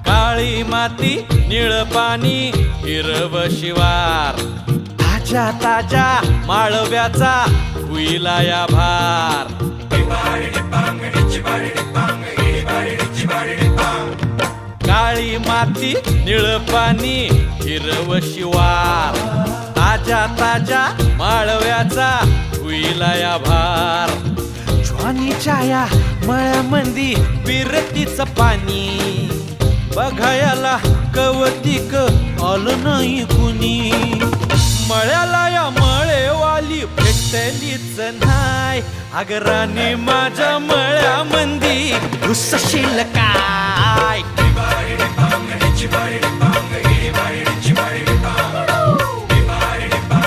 काळी माती निळ पाणी हिरव शिवार ताज्या ताज्या माळव्याचा हुईला या भार काळी माती निळ पाणी हिरव शिवार ताज्या ताज्या माळव्याचा हुईला या भार ज्वानीच्या या मळ्यामंदी विरतीच पाणी बघायला कवतिक आलं नाही कुणी मळ्याला या मळेवाली भेटलीच नाही अगराने माझ्या मळ्यामंदी घुसशील काय